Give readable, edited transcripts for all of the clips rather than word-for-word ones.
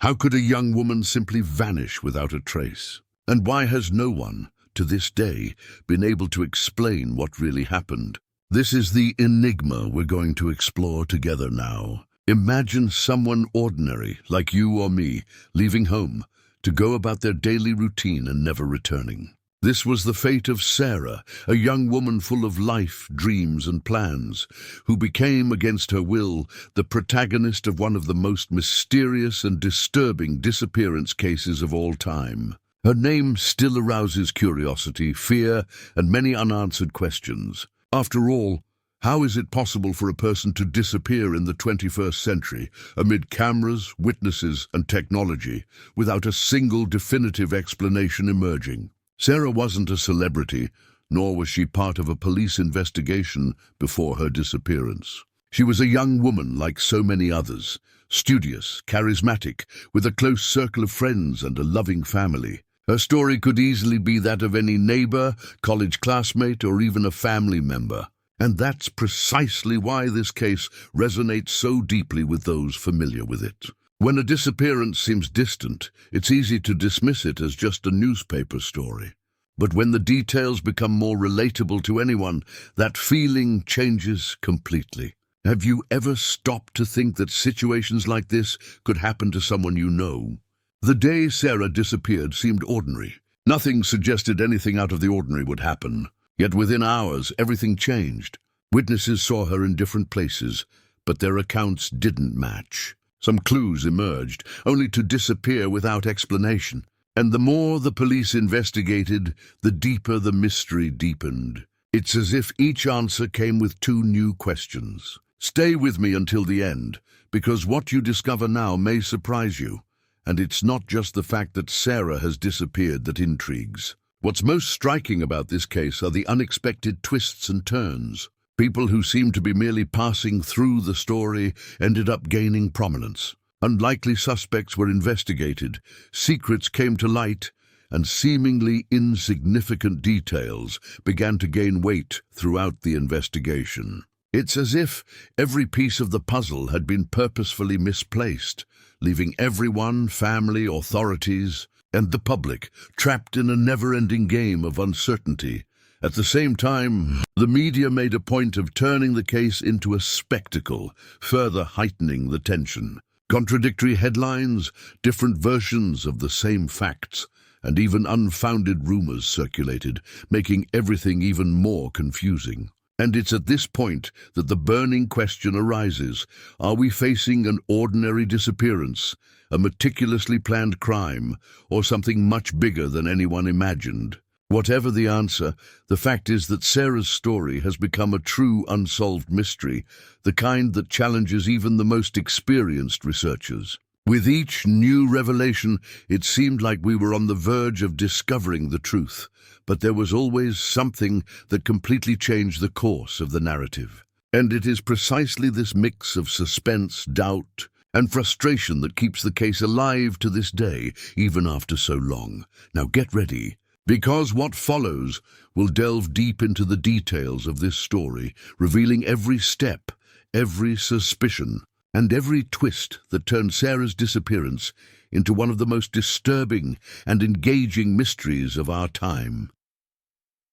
How could a young woman simply vanish without a trace? And why has no one, to this day, been able to explain what really happened? This is the enigma we're going to explore together now. Imagine someone ordinary, like you or me, leaving home to go about their daily routine and never returning. This was the fate of Sarah, a young woman full of life, dreams, and plans, who became, against her will, the protagonist of one of the most mysterious and disturbing disappearance cases of all time. Her name still arouses curiosity, fear, and many unanswered questions. After all, how is it possible for a person to disappear in the 21st century, amid cameras, witnesses, and technology, without a single definitive explanation emerging? Sarah wasn't a celebrity, nor was she part of a police investigation before her disappearance. She was a young woman like so many others, studious, charismatic, with a close circle of friends and a loving family. Her story could easily be that of any neighbor, college classmate, or even a family member. And that's precisely why this case resonates so deeply with those familiar with it. When a disappearance seems distant, it's easy to dismiss it as just a newspaper story. But when the details become more relatable to anyone, that feeling changes completely. Have you ever stopped to think that situations like this could happen to someone you know? The day Sarah disappeared seemed ordinary. Nothing suggested anything out of the ordinary would happen. Yet within hours, everything changed. Witnesses saw her in different places, but their accounts didn't match. Some clues emerged, only to disappear without explanation. And the more the police investigated, the deeper the mystery deepened. It's as if each answer came with two new questions. Stay with me until the end, because what you discover now may surprise you. And it's not just the fact that Sarah has disappeared that intrigues. What's most striking about this case are the unexpected twists and turns. People who seemed to be merely passing through the story ended up gaining prominence. Unlikely suspects were investigated, secrets came to light, and seemingly insignificant details began to gain weight throughout the investigation. It's as if every piece of the puzzle had been purposefully misplaced, leaving everyone, family, authorities, and the public trapped in a never-ending game of uncertainty. At the same time, the media made a point of turning the case into a spectacle, further heightening the tension. Contradictory headlines, different versions of the same facts, and even unfounded rumors circulated, making everything even more confusing. And it's at this point that the burning question arises: are we facing an ordinary disappearance, a meticulously planned crime, or something much bigger than anyone imagined? Whatever the answer, the fact is that Sarah's story has become a true unsolved mystery, the kind that challenges even the most experienced researchers. With each new revelation, it seemed like we were on the verge of discovering the truth, but there was always something that completely changed the course of the narrative. And it is precisely this mix of suspense, doubt, and frustration that keeps the case alive to this day, even after so long. Now get ready, because what follows will delve deep into the details of this story, revealing every step, every suspicion, and every twist that turned Sarah's disappearance into one of the most disturbing and engaging mysteries of our time.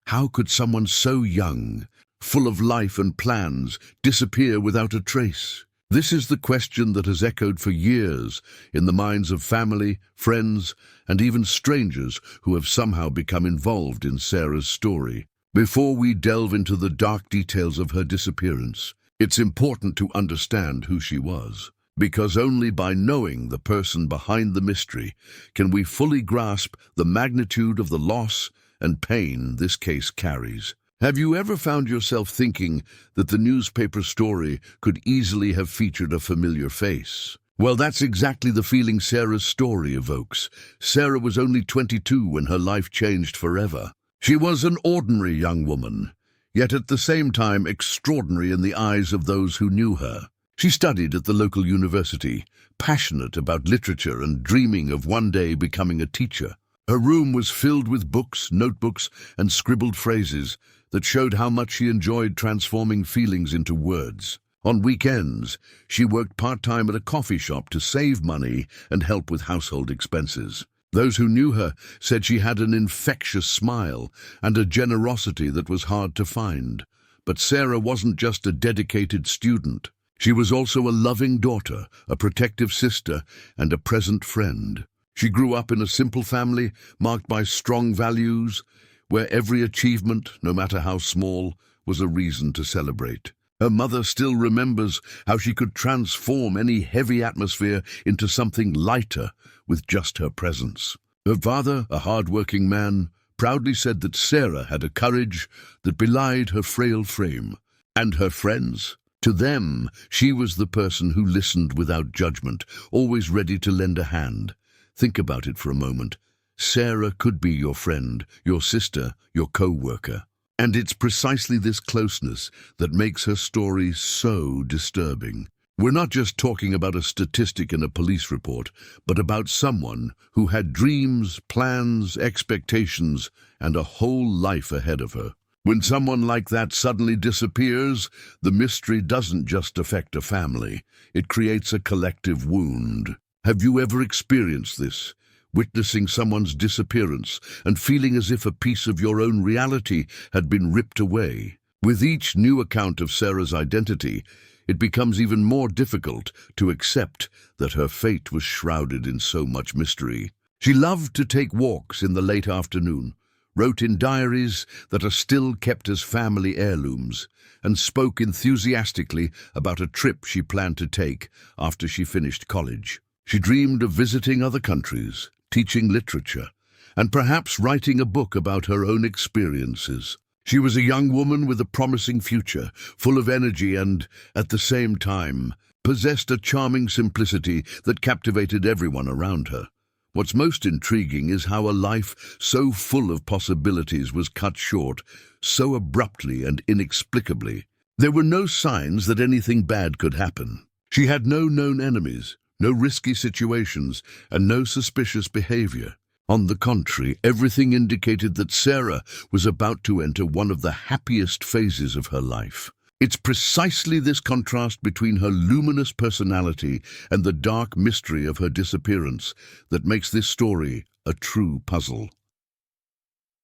How could someone so young, full of life and plans, disappear without a trace? This is the question that has echoed for years in the minds of family, friends, and even strangers who have somehow become involved in Sarah's story. Before we delve into the dark details of her disappearance, it's important to understand who she was, because only by knowing the person behind the mystery can we fully grasp the magnitude of the loss and pain this case carries. Have you ever found yourself thinking that the newspaper story could easily have featured a familiar face? Well, that's exactly the feeling Sarah's story evokes. Sarah was only 22 when her life changed forever. She was an ordinary young woman, yet at the same time extraordinary in the eyes of those who knew her. She studied at the local university, passionate about literature and dreaming of one day becoming a teacher. Her room was filled with books, notebooks, and scribbled phrases that showed how much she enjoyed transforming feelings into words. On weekends, she worked part-time at a coffee shop to save money and help with household expenses. Those who knew her said she had an infectious smile and a generosity that was hard to find. But Sarah wasn't just a dedicated student. She was also a loving daughter, a protective sister, and a present friend. She grew up in a simple family marked by strong values, where every achievement, no matter how small, was a reason to celebrate. Her mother still remembers how she could transform any heavy atmosphere into something lighter with just her presence. Her father, a hard-working man, proudly said that Sarah had a courage that belied her frail frame. And her friends? To them, she was the person who listened without judgment, always ready to lend a hand. Think about it for a moment. Sarah could be your friend, your sister, your co-worker. And it's precisely this closeness that makes her story so disturbing. We're not just talking about a statistic in a police report, but about someone who had dreams, plans, expectations, and a whole life ahead of her. When someone like that suddenly disappears, the mystery doesn't just affect a family. It creates a collective wound. Have you ever experienced this? Witnessing someone's disappearance and feeling as if a piece of your own reality had been ripped away. With each new account of Sarah's identity, it becomes even more difficult to accept that her fate was shrouded in so much mystery. She loved to take walks in the late afternoon, wrote in diaries that are still kept as family heirlooms, and spoke enthusiastically about a trip she planned to take after she finished college. She dreamed of visiting other countries, teaching literature, and perhaps writing a book about her own experiences. She was a young woman with a promising future, full of energy and, at the same time, possessed a charming simplicity that captivated everyone around her. What's most intriguing is how a life so full of possibilities was cut short, so abruptly and inexplicably. There were no signs that anything bad could happen. She had no known enemies, no risky situations, and no suspicious behavior. On the contrary, everything indicated that Sarah was about to enter one of the happiest phases of her life. It's precisely this contrast between her luminous personality and the dark mystery of her disappearance that makes this story a true puzzle.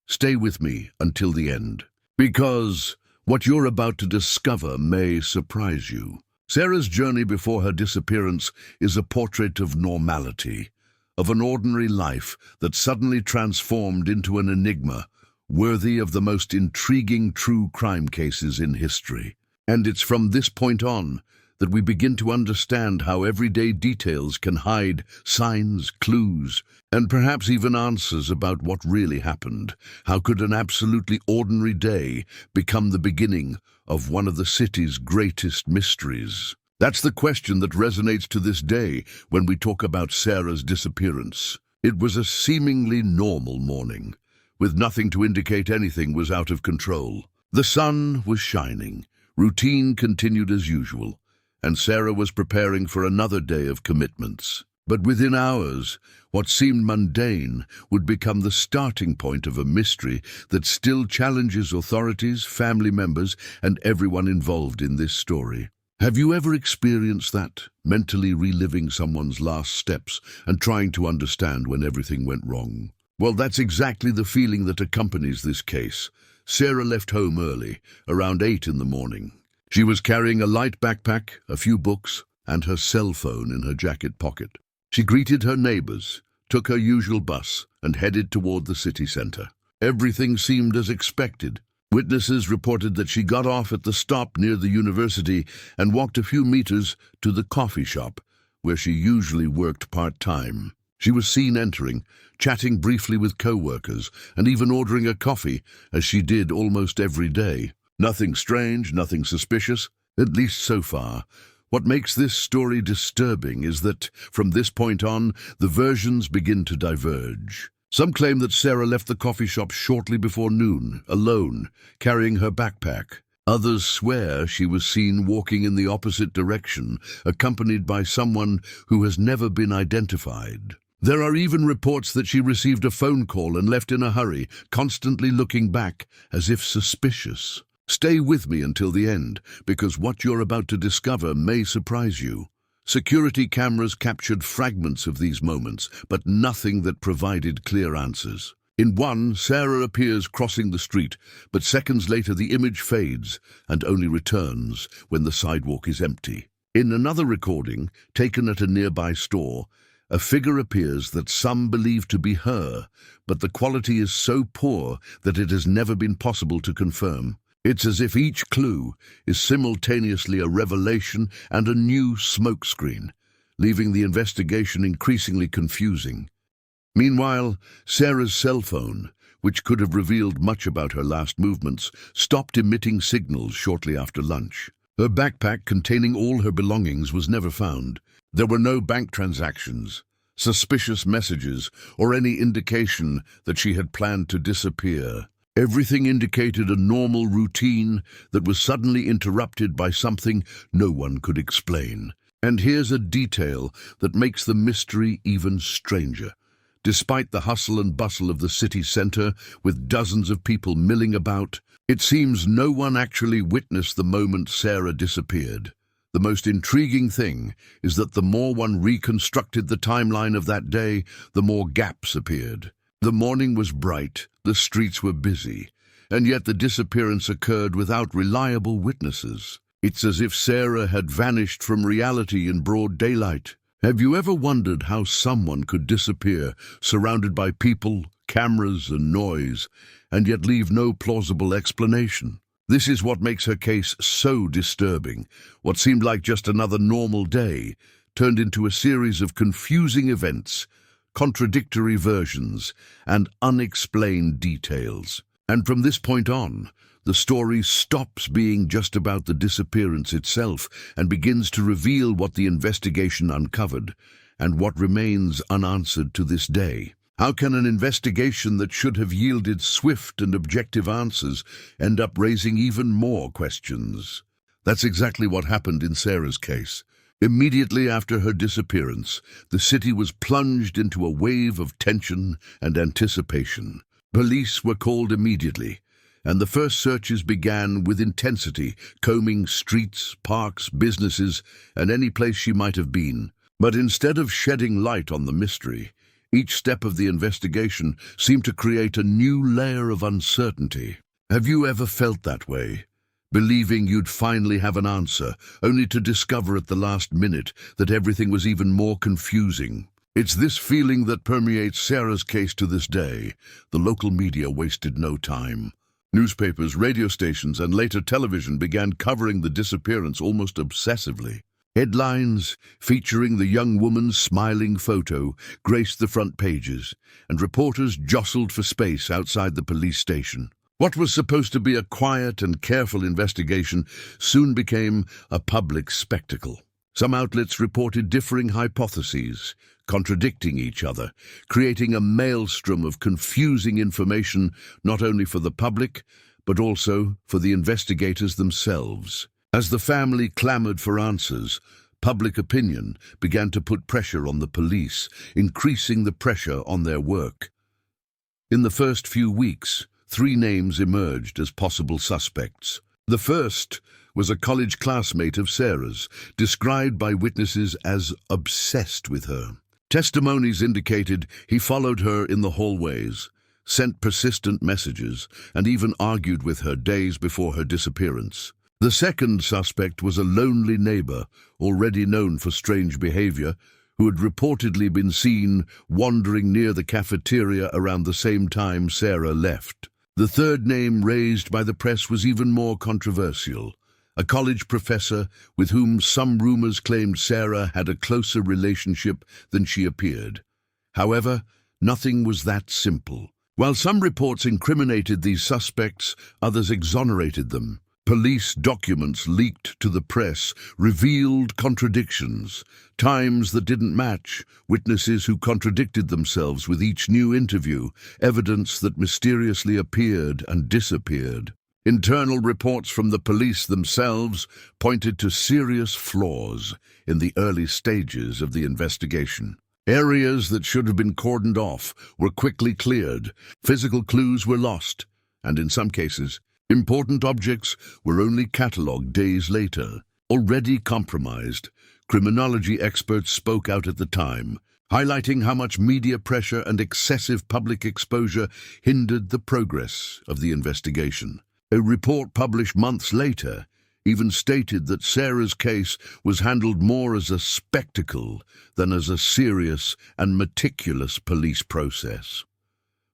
Stay with me until the end, because what you're about to discover may surprise you. Sarah's journey before her disappearance is a portrait of normality, of an ordinary life that suddenly transformed into an enigma worthy of the most intriguing true crime cases in history. And it's from this point on that we begin to understand how everyday details can hide signs, clues, and perhaps even answers about what really happened. How could an absolutely ordinary day become the beginning of one of the city's greatest mysteries? That's the question that resonates to this day when we talk about Sarah's disappearance. It was a seemingly normal morning, with nothing to indicate anything was out of control. The sun was shining, routine continued as usual, and Sarah was preparing for another day of commitments. But within hours, what seemed mundane would become the starting point of a mystery that still challenges authorities, family members, and everyone involved in this story. Have you ever experienced that, mentally reliving someone's last steps and trying to understand when everything went wrong? Well, that's exactly the feeling that accompanies this case. Sarah left home early, around 8 in the morning. She was carrying a light backpack, a few books, and her cell phone in her jacket pocket. She greeted her neighbors, took her usual bus, and headed toward the city center. Everything seemed as expected. Witnesses reported that she got off at the stop near the university and walked a few meters to the coffee shop, where she usually worked part-time. She was seen entering, chatting briefly with co-workers, and even ordering a coffee, as she did almost every day. Nothing strange, nothing suspicious, at least so far. What makes this story disturbing is that, from this point on, the versions begin to diverge. Some claim that Sarah left the coffee shop shortly before noon, alone, carrying her backpack. Others swear she was seen walking in the opposite direction, accompanied by someone who has never been identified. There are even reports that she received a phone call and left in a hurry, constantly looking back as if suspicious. Stay with me until the end, because what you're about to discover may surprise you. Security cameras captured fragments of these moments, but nothing that provided clear answers. In one, Sarah appears crossing the street, but seconds later the image fades and only returns when the sidewalk is empty. In another recording, taken at a nearby store, a figure appears that some believe to be her, but the quality is so poor that it has never been possible to confirm. It's as if each clue is simultaneously a revelation and a new smokescreen, leaving the investigation increasingly confusing. Meanwhile, Sarah's cell phone, which could have revealed much about her last movements, stopped emitting signals shortly after lunch. Her backpack containing all her belongings was never found. There were no bank transactions, suspicious messages, or any indication that she had planned to disappear. Everything indicated a normal routine that was suddenly interrupted by something no one could explain. And here's a detail that makes the mystery even stranger. Despite the hustle and bustle of the city center, with dozens of people milling about, it seems no one actually witnessed the moment Sarah disappeared. The most intriguing thing is that the more one reconstructed the timeline of that day, the more gaps appeared. The morning was bright, the streets were busy, and yet the disappearance occurred without reliable witnesses. It's as if Sarah had vanished from reality in broad daylight. Have you ever wondered how someone could disappear, surrounded by people, cameras, and noise, and yet leave no plausible explanation? This is what makes her case so disturbing. What seemed like just another normal day turned into a series of confusing events, contradictory versions, and unexplained details. And from this point on, the story stops being just about the disappearance itself and begins to reveal what the investigation uncovered and what remains unanswered to this day. How can an investigation that should have yielded swift and objective answers end up raising even more questions? That's exactly what happened in Sarah's case. Immediately after her disappearance, the city was plunged into a wave of tension and anticipation. Police were called immediately, and the first searches began with intensity, combing streets, parks, businesses, and any place she might have been. But instead of shedding light on the mystery, each step of the investigation seemed to create a new layer of uncertainty. Have you ever felt that way? Believing you'd finally have an answer, only to discover at the last minute that everything was even more confusing. It's this feeling that permeates Sarah's case to this day. The local media wasted no time. Newspapers, radio stations, and later television began covering the disappearance almost obsessively. Headlines featuring the young woman's smiling photo graced the front pages, and reporters jostled for space outside the police station. What was supposed to be a quiet and careful investigation soon became a public spectacle. Some outlets reported differing hypotheses, contradicting each other, creating a maelstrom of confusing information not only for the public, but also for the investigators themselves. As the family clamored for answers, public opinion began to put pressure on the police, increasing the pressure on their work. In the first few weeks, 3 names emerged as possible suspects. The first was a college classmate of Sarah's, described by witnesses as obsessed with her. Testimonies indicated he followed her in the hallways, sent persistent messages, and even argued with her days before her disappearance. The second suspect was a lonely neighbor, already known for strange behavior, who had reportedly been seen wandering near the cafeteria around the same time Sarah left. The third name raised by the press was even more controversial. A college professor with whom some rumors claimed Sarah had a closer relationship than she appeared. However, nothing was that simple. While some reports incriminated these suspects, others exonerated them. Police documents leaked to the press revealed contradictions, times that didn't match, witnesses who contradicted themselves with each new interview, evidence that mysteriously appeared and disappeared. Internal reports from the police themselves pointed to serious flaws in the early stages of the investigation. Areas that should have been cordoned off were quickly cleared, physical clues were lost, and in some cases, Important objects were only catalogued days later. Already compromised, criminology experts spoke out at the time, highlighting how much media pressure and excessive public exposure hindered the progress of the investigation. A report published months later even stated that Sarah's case was handled more as a spectacle than as a serious and meticulous police process.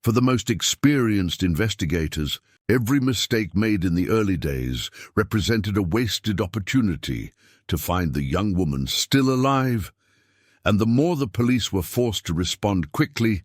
For the most experienced investigators, every mistake made in the early days represented a wasted opportunity to find the young woman still alive, and the more the police were forced to respond quickly,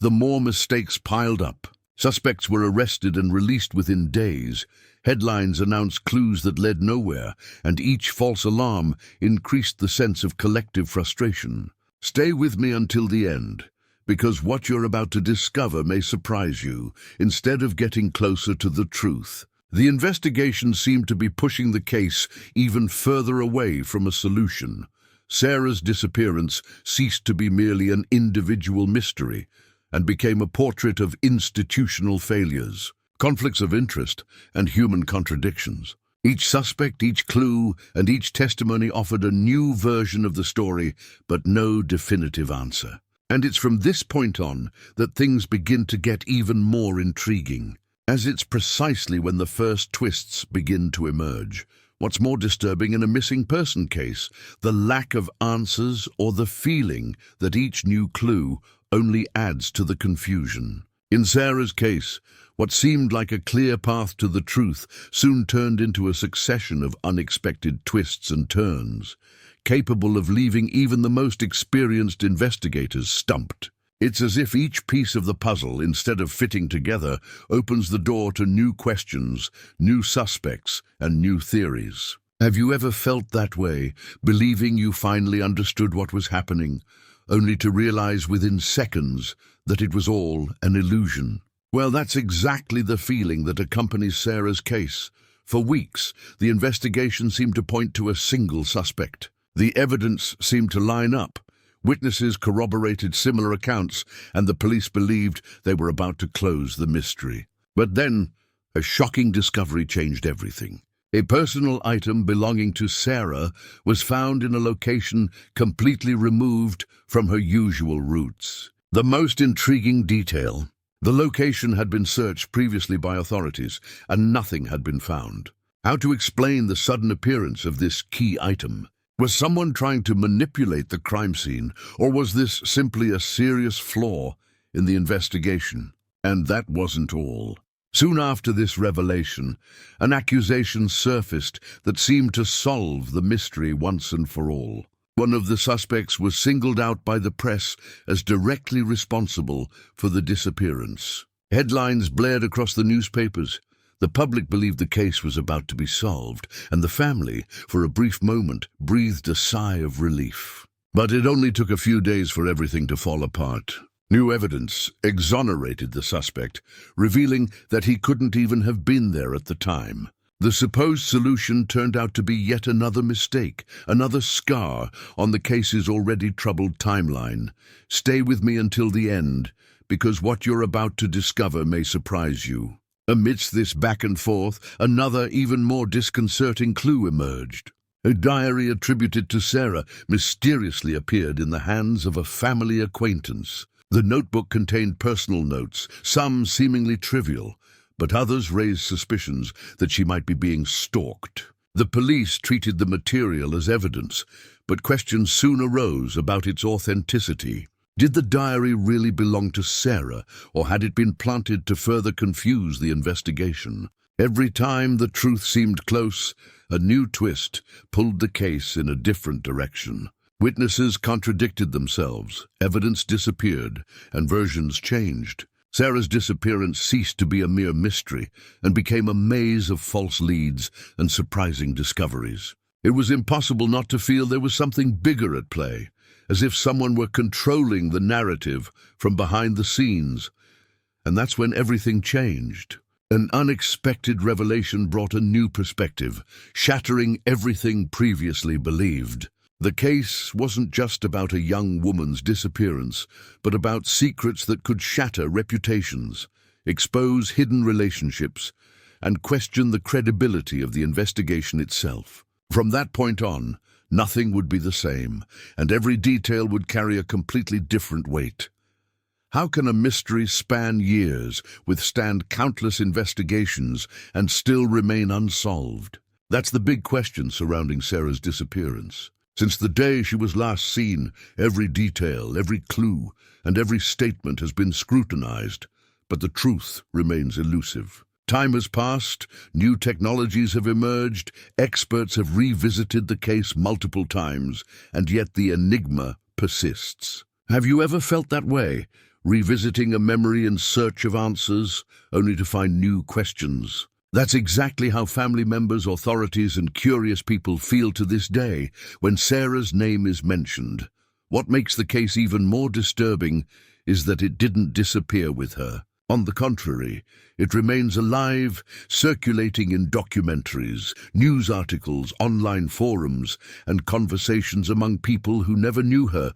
the more mistakes piled up. Suspects were arrested and released within days. Headlines announced clues that led nowhere, and each false alarm increased the sense of collective frustration. Stay with me until the end, because what you're about to discover may surprise you, instead of getting closer to the truth. The investigation seemed to be pushing the case even further away from a solution. Sarah's disappearance ceased to be merely an individual mystery and became a portrait of institutional failures, conflicts of interest, and human contradictions. Each suspect, each clue, and each testimony offered a new version of the story, but no definitive answer. And it's from this point on that things begin to get even more intriguing, as it's precisely when the first twists begin to emerge. What's more disturbing in a missing person case, the lack of answers or the feeling that each new clue only adds to the confusion. In Sarah's case, what seemed like a clear path to the truth soon turned into a succession of unexpected twists and turns, capable of leaving even the most experienced investigators stumped. It's as if each piece of the puzzle, instead of fitting together, opens the door to new questions, new suspects, and new theories. Have you ever felt that way, believing you finally understood what was happening, only to realize within seconds that it was all an illusion? Well, that's exactly the feeling that accompanies Sarah's case. For weeks, the investigation seemed to point to a single suspect. The evidence seemed to line up. Witnesses corroborated similar accounts, and the police believed they were about to close the mystery. But then, a shocking discovery changed everything. A personal item belonging to Sarah was found in a location completely removed from her usual routes. The most intriguing detail: the location had been searched previously by authorities, and nothing had been found. How to explain the sudden appearance of this key item? Was someone trying to manipulate the crime scene, or was this simply a serious flaw in the investigation? And that wasn't all. Soon after this revelation, an accusation surfaced that seemed to solve the mystery once and for all. One of the suspects was singled out by the press as directly responsible for the disappearance. Headlines blared across the newspapers. The public believed the case was about to be solved, and the family, for a brief moment, breathed a sigh of relief. But it only took a few days for everything to fall apart. New evidence exonerated the suspect, revealing that he couldn't even have been there at the time. The supposed solution turned out to be yet another mistake, another scar on the case's already troubled timeline. Stay with me until the end, because what you're about to discover may surprise you. Amidst this back and forth, another, even more disconcerting clue emerged. A diary attributed to Sarah mysteriously appeared in the hands of a family acquaintance. The notebook contained personal notes, some seemingly trivial, but others raised suspicions that she might be being stalked. The police treated the material as evidence, but questions soon arose about its authenticity. Did the diary really belong to Sarah, or had it been planted to further confuse the investigation? Every time the truth seemed close, a new twist pulled the case in a different direction. Witnesses contradicted themselves, evidence disappeared, and versions changed. Sarah's disappearance ceased to be a mere mystery and became a maze of false leads and surprising discoveries. It was impossible not to feel there was something bigger at play, as if someone were controlling the narrative from behind the scenes. And that's when everything changed. An unexpected revelation brought a new perspective, shattering everything previously believed. The case wasn't just about a young woman's disappearance, but about secrets that could shatter reputations, expose hidden relationships, and question the credibility of the investigation itself. From that point on, nothing would be the same, and every detail would carry a completely different weight. How can a mystery span years, withstand countless investigations, and still remain unsolved? That's the big question surrounding Sarah's disappearance. Since the day she was last seen, every detail, every clue, and every statement has been scrutinized, but the truth remains elusive. Time has passed, new technologies have emerged, experts have revisited the case multiple times, and yet the enigma persists. Have you ever felt that way, revisiting a memory in search of answers, only to find new questions? That's exactly how family members, authorities, and curious people feel to this day when Sarah's name is mentioned. What makes the case even more disturbing is that it didn't disappear with her. On the contrary, it remains alive, circulating in documentaries, news articles, online forums, and conversations among people who never knew her,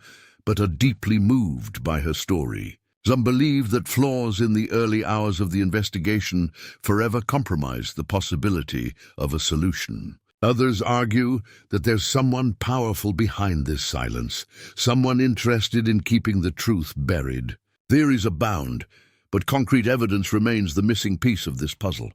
but are deeply moved by her story. Some believe that flaws in the early hours of the investigation forever compromise the possibility of a solution. Others argue that there's someone powerful behind this silence, someone interested in keeping the truth buried. Theories abound, but concrete evidence remains the missing piece of this puzzle.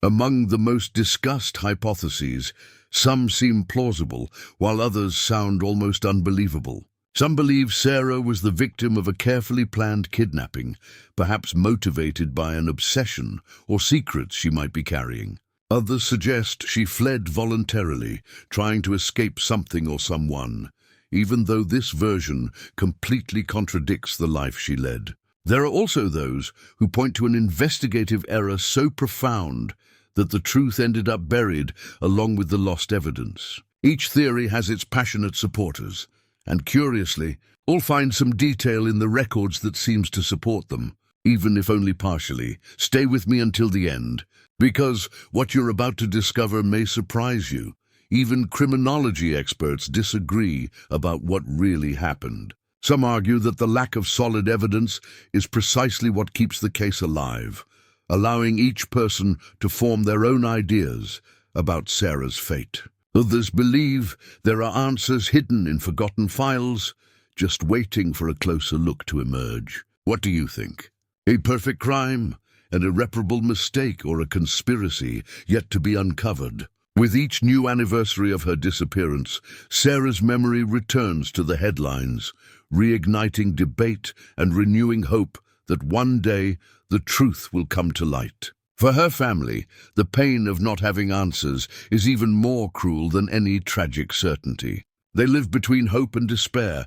Among the most discussed hypotheses, some seem plausible, while others sound almost unbelievable. Some believe Sarah was the victim of a carefully planned kidnapping, perhaps motivated by an obsession or secrets she might be carrying. Others suggest she fled voluntarily, trying to escape something or someone, even though this version completely contradicts the life she led. There are also those who point to an investigative error so profound that the truth ended up buried along with the lost evidence. Each theory has its passionate supporters, and curiously, all find some detail in the records that seems to support them, even if only partially. Stay with me until the end, because what you're about to discover may surprise you. Even criminology experts disagree about what really happened. Some argue that the lack of solid evidence is precisely what keeps the case alive, allowing each person to form their own ideas about Sarah's fate. Others believe there are answers hidden in forgotten files, just waiting for a closer look to emerge. What do you think? A perfect crime, an irreparable mistake, or a conspiracy yet to be uncovered? With each new anniversary of her disappearance, Sarah's memory returns to the headlines, reigniting debate and renewing hope that one day the truth will come to light. For her family, the pain of not having answers is even more cruel than any tragic certainty. They live between hope and despair,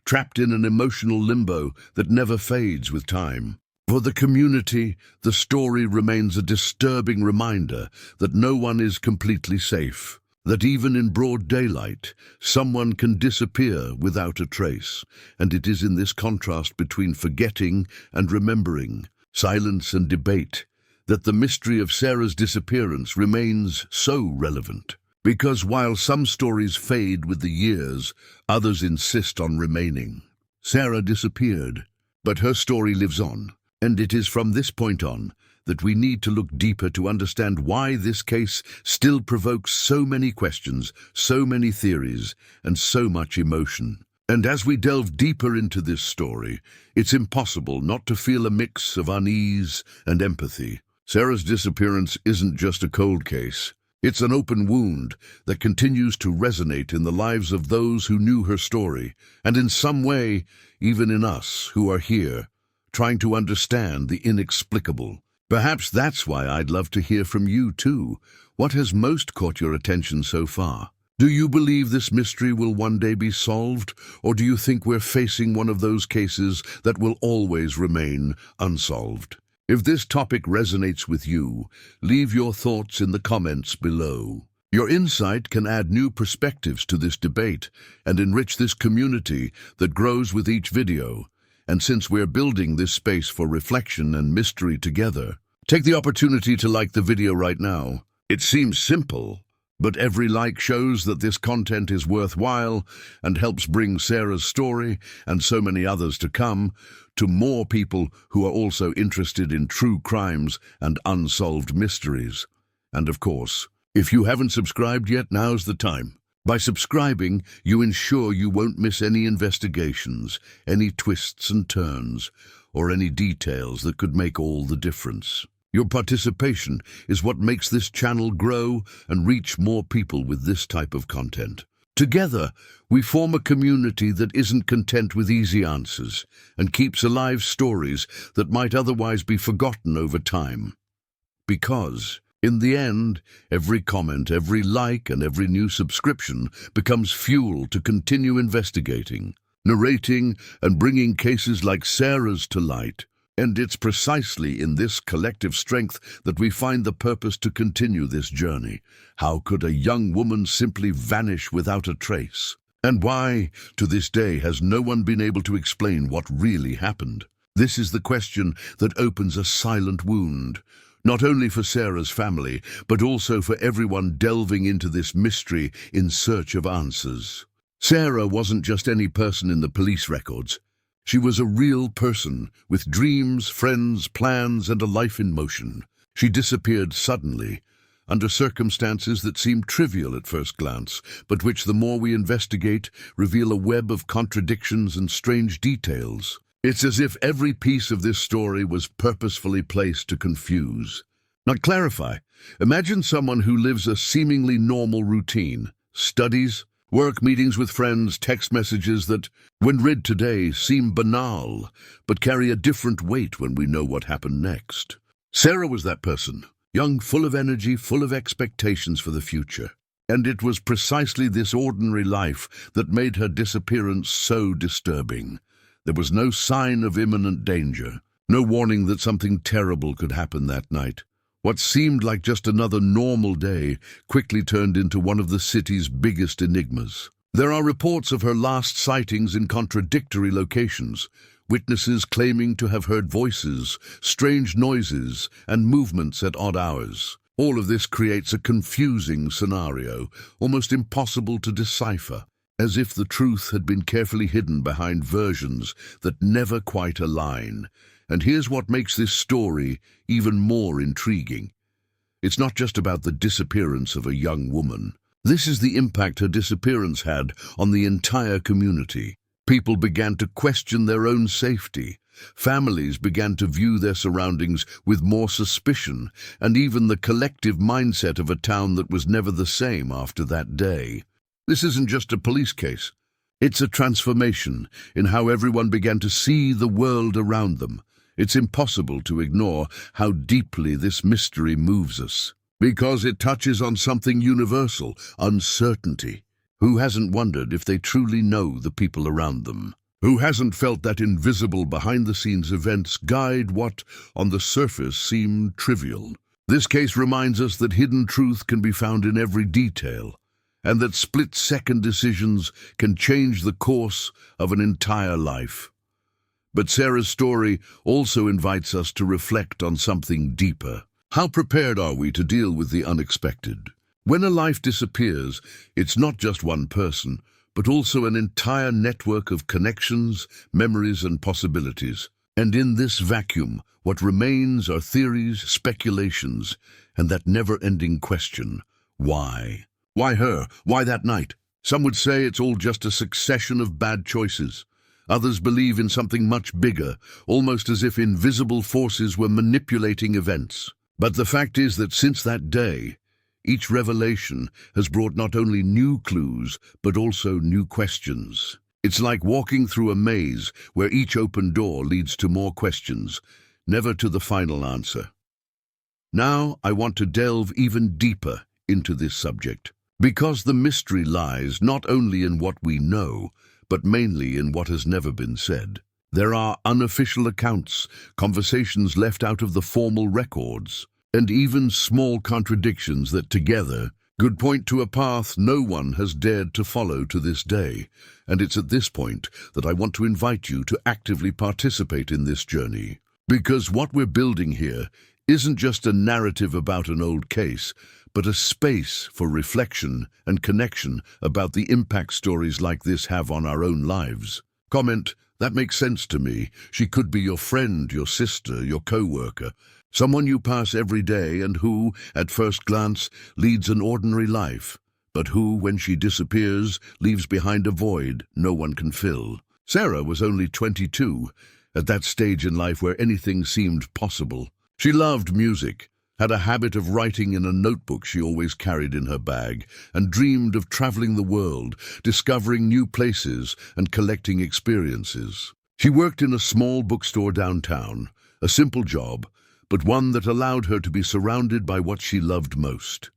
trapped in an emotional limbo that never fades with time. For the community, the story remains a disturbing reminder that no one is completely safe, that even in broad daylight, someone can disappear without a trace, and it is in this contrast between forgetting and remembering, silence and debate, that the mystery of Sarah's disappearance remains so relevant. Because while some stories fade with the years, others insist on remaining. Sarah disappeared, but her story lives on, and it is from this point on that we need to look deeper to understand why this case still provokes so many questions, so many theories, and so much emotion. And as we delve deeper into this story, it's impossible not to feel a mix of unease and empathy. Sarah's disappearance isn't just a cold case. It's an open wound that continues to resonate in the lives of those who knew her story, and in some way, even in us who are here, trying to understand the inexplicable. Perhaps that's why I'd love to hear from you too. What has most caught your attention so far? Do you believe this mystery will one day be solved, or do you think we're facing one of those cases that will always remain unsolved? If this topic resonates with you, leave your thoughts in the comments below. Your insight can add new perspectives to this debate and enrich this community that grows with each video. And since we're building this space for reflection and mystery together, take the opportunity to like the video right now. It seems simple, But every like shows that this content is worthwhile and helps bring Sarah's story, and so many others to come, to more people who are also interested in true crimes and unsolved mysteries. And of course, if you haven't subscribed yet, now's the time. By subscribing, you ensure you won't miss any investigations, any twists and turns, or any details that could make all the difference. Your participation is what makes this channel grow and reach more people with this type of content. Together, we form a community that isn't content with easy answers and keeps alive stories that might otherwise be forgotten over time. Because, in the end, every comment, every like, and every new subscription becomes fuel to continue investigating, narrating, and bringing cases like Sarah's to light. And it's precisely in this collective strength that we find the purpose to continue this journey. How could a young woman simply vanish without a trace? And why, to this day, has no one been able to explain what really happened? This is the question that opens a silent wound, not only for Sarah's family, but also for everyone delving into this mystery in search of answers. Sarah wasn't just any person in the police records. She was a real person, with dreams, friends, plans, and a life in motion. She disappeared suddenly, under circumstances that seemed trivial at first glance, but which, the more we investigate, reveal a web of contradictions and strange details. It's as if every piece of this story was purposefully placed to confuse, not clarify. Imagine someone who lives a seemingly normal routine, studies, work, meetings with friends, text messages that, when read today, seem banal, but carry a different weight when we know what happened next. Sarah was that person, young, full of energy, full of expectations for the future. And it was precisely this ordinary life that made her disappearance so disturbing. There was no sign of imminent danger, no warning that something terrible could happen that night. What seemed like just another normal day quickly turned into one of the city's biggest enigmas. There are reports of her last sightings in contradictory locations, witnesses claiming to have heard voices, strange noises, and movements at odd hours. All of this creates a confusing scenario, almost impossible to decipher, as if the truth had been carefully hidden behind versions that never quite align. And here's what makes this story even more intriguing. It's not just about the disappearance of a young woman. This is the impact her disappearance had on the entire community. People began to question their own safety. Families began to view their surroundings with more suspicion, and even the collective mindset of a town that was never the same after that day. This isn't just a police case. It's a transformation in how everyone began to see the world around them. It's impossible to ignore how deeply this mystery moves us, because it touches on something universal, uncertainty. Who hasn't wondered if they truly know the people around them? Who hasn't felt that invisible behind-the-scenes events guide what, on the surface, seem trivial? This case reminds us that hidden truth can be found in every detail, and that split-second decisions can change the course of an entire life. But Sarah's story also invites us to reflect on something deeper. How prepared are we to deal with the unexpected? When a life disappears, it's not just one person, but also an entire network of connections, memories, and possibilities. And in this vacuum, what remains are theories, speculations, and that never-ending question, why? Why her? Why that night? Some would say it's all just a succession of bad choices. Others believe in something much bigger, almost as if invisible forces were manipulating events. But the fact is that since that day, each revelation has brought not only new clues, but also new questions. It's like walking through a maze where each open door leads to more questions, never to the final answer. Now I want to delve even deeper into this subject, because the mystery lies not only in what we know, but mainly in what has never been said. There are unofficial accounts, conversations left out of the formal records, and even small contradictions that together could point to a path no one has dared to follow to this day. And it's at this point that I want to invite you to actively participate in this journey. Because what we're building here isn't just a narrative about an old case, but a space for reflection and connection about the impact stories like this have on our own lives. Comment, that makes sense to me. She could be your friend, your sister, your co-worker, someone you pass every day and who, at first glance, leads an ordinary life, but who, when she disappears, leaves behind a void no one can fill. Sarah was only 22, at that stage in life where anything seemed possible. She loved music, had a habit of writing in a notebook she always carried in her bag, and dreamed of traveling the world, discovering new places and collecting experiences. She worked in a small bookstore downtown, a simple job, but one that allowed her to be surrounded by what she loved most: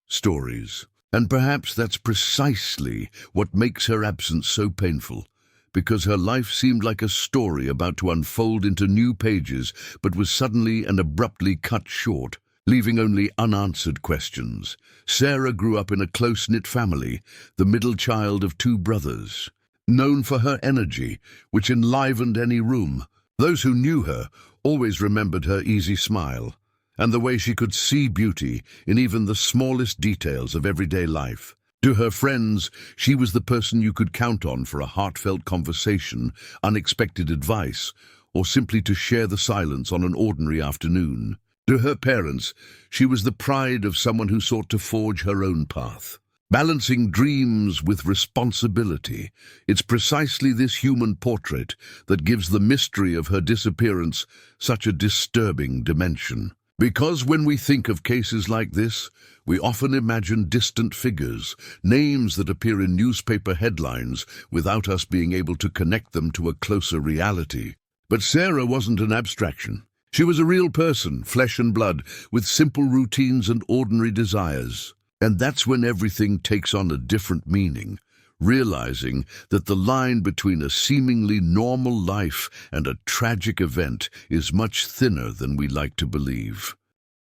stories. And perhaps that's precisely what makes her absence so painful, because her life seemed like a story about to unfold into new pages, but was suddenly and abruptly cut short, leaving only unanswered questions. Sarah grew up in a close-knit family, the middle child of 2 brothers. Known for her energy, which enlivened any room, those who knew her always remembered her easy smile, and the way she could see beauty in even the smallest details of everyday life. To her friends, she was the person you could count on for a heartfelt conversation, unexpected advice, or simply to share the silence on an ordinary afternoon. To her parents, she was the pride of someone who sought to forge her own path. Balancing dreams with responsibility, it's precisely this human portrait that gives the mystery of her disappearance such a disturbing dimension. Because when we think of cases like this, we often imagine distant figures, names that appear in newspaper headlines without us being able to connect them to a closer reality. But Sarah wasn't an abstraction. She was a real person, flesh and blood, with simple routines and ordinary desires. And that's when everything takes on a different meaning, realizing that the line between a seemingly normal life and a tragic event is much thinner than we like to believe.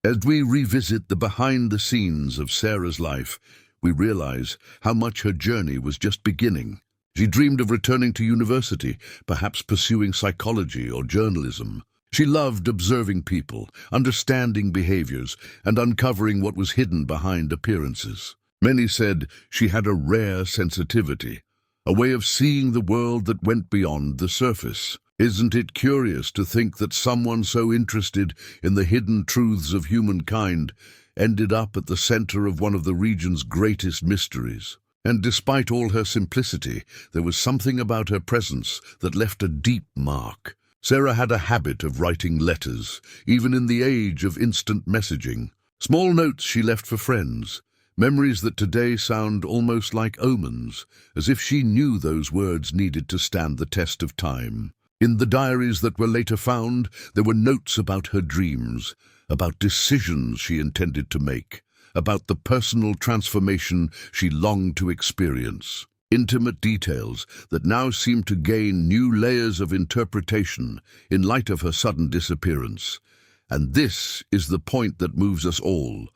As we revisit the behind-the-scenes of Sarah's life, we realize how much her journey was just beginning. She dreamed of returning to university, perhaps pursuing psychology or journalism. She loved observing people, understanding behaviors, and uncovering what was hidden behind appearances. Many said she had a rare sensitivity, a way of seeing the world that went beyond the surface. Isn't it curious to think that someone so interested in the hidden truths of humankind ended up at the center of one of the region's greatest mysteries? And despite all her simplicity, there was something about her presence that left a deep mark. Sarah had a habit of writing letters, even in the age of instant messaging. Small notes she left for friends, memories that today sound almost like omens, as if she knew those words needed to stand the test of time. In the diaries that were later found, there were notes about her dreams, about decisions she intended to make, about the personal transformation she longed to experience. Intimate details that now seem to gain new layers of interpretation in light of her sudden disappearance. And this is the point that moves us all,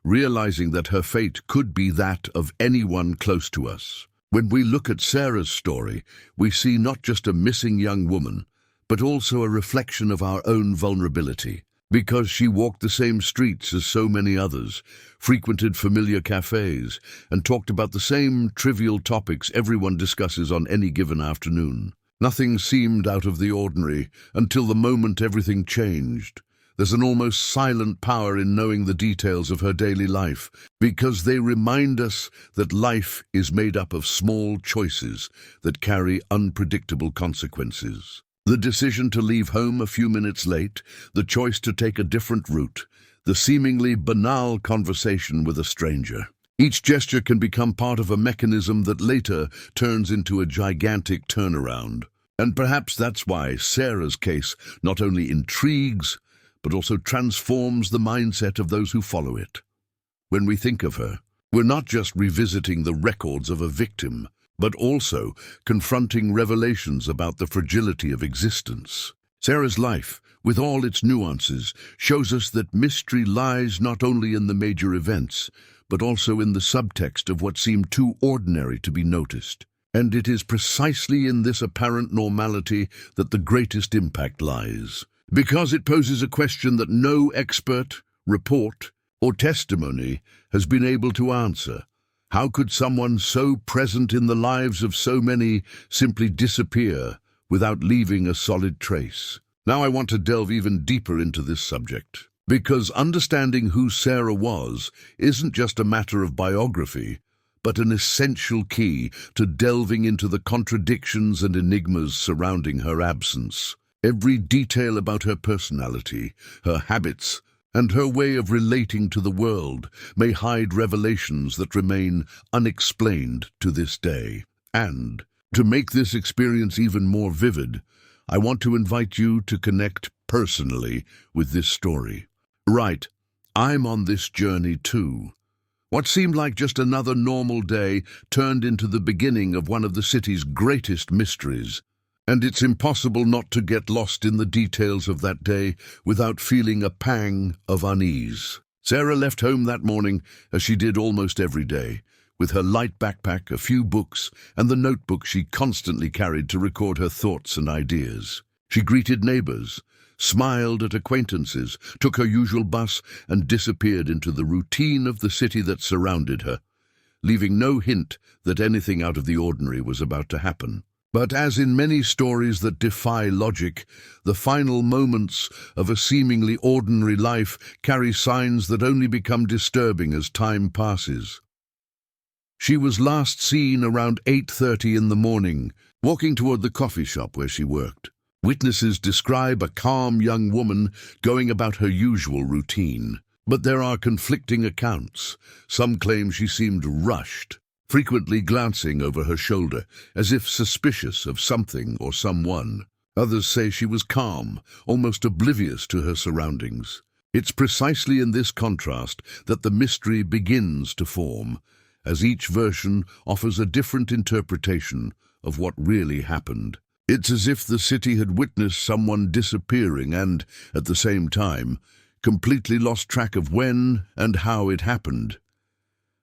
realizing that her fate could be that of anyone close to us. When we look at Sarah's story, we see not just a missing young woman, but also a reflection of our own vulnerability. Because she walked the same streets as so many others, frequented familiar cafes, and talked about the same trivial topics everyone discusses on any given afternoon. Nothing seemed out of the ordinary until the moment everything changed. There's an almost silent power in knowing the details of her daily life, because they remind us that life is made up of small choices that carry unpredictable consequences. The decision to leave home a few minutes late, the choice to take a different route, the seemingly banal conversation with a stranger. Each gesture can become part of a mechanism that later turns into a gigantic turnaround. And perhaps that's why Sarah's case not only intrigues, but also transforms the mindset of those who follow it. When we think of her, we're not just revisiting the records of a victim, but also confronting revelations about the fragility of existence. Sarah's life, with all its nuances, shows us that mystery lies not only in the major events, but also in the subtext of what seemed too ordinary to be noticed. And it is precisely in this apparent normality that the greatest impact lies. because it poses a question that no expert, report, or testimony has been able to answer. How could someone so present in the lives of so many simply disappear without leaving a solid trace? Now I want to delve even deeper into this subject, because understanding who Sarah was isn't just a matter of biography, but an essential key to delving into the contradictions and enigmas surrounding her absence. Every detail about her personality, her habits, and her way of relating to the world may hide revelations that remain unexplained to this day. And, to make this experience even more vivid, I want to invite you to connect personally with this story. Right, I'm on this journey too. What seemed like just another normal day turned into the beginning of one of the city's greatest mysteries. And it's impossible not to get lost in the details of that day without feeling a pang of unease. Sarah left home that morning, as she did almost every day, with her light backpack, a few books, and the notebook she constantly carried to record her thoughts and ideas. She greeted neighbors, smiled at acquaintances, took her usual bus, and disappeared into the routine of the city that surrounded her, leaving no hint that anything out of the ordinary was about to happen. But as in many stories that defy logic, the final moments of a seemingly ordinary life carry signs that only become disturbing as time passes. She was last seen around 8:30 in the morning, walking toward the coffee shop where she worked. Witnesses describe a calm young woman going about her usual routine. But there are conflicting accounts. Some claim she seemed rushed, frequently glancing over her shoulder, as if suspicious of something or someone. Others say she was calm, almost oblivious to her surroundings. It's precisely in this contrast that the mystery begins to form, as each version offers a different interpretation of what really happened. It's as if the city had witnessed someone disappearing and, at the same time, completely lost track of when and how it happened.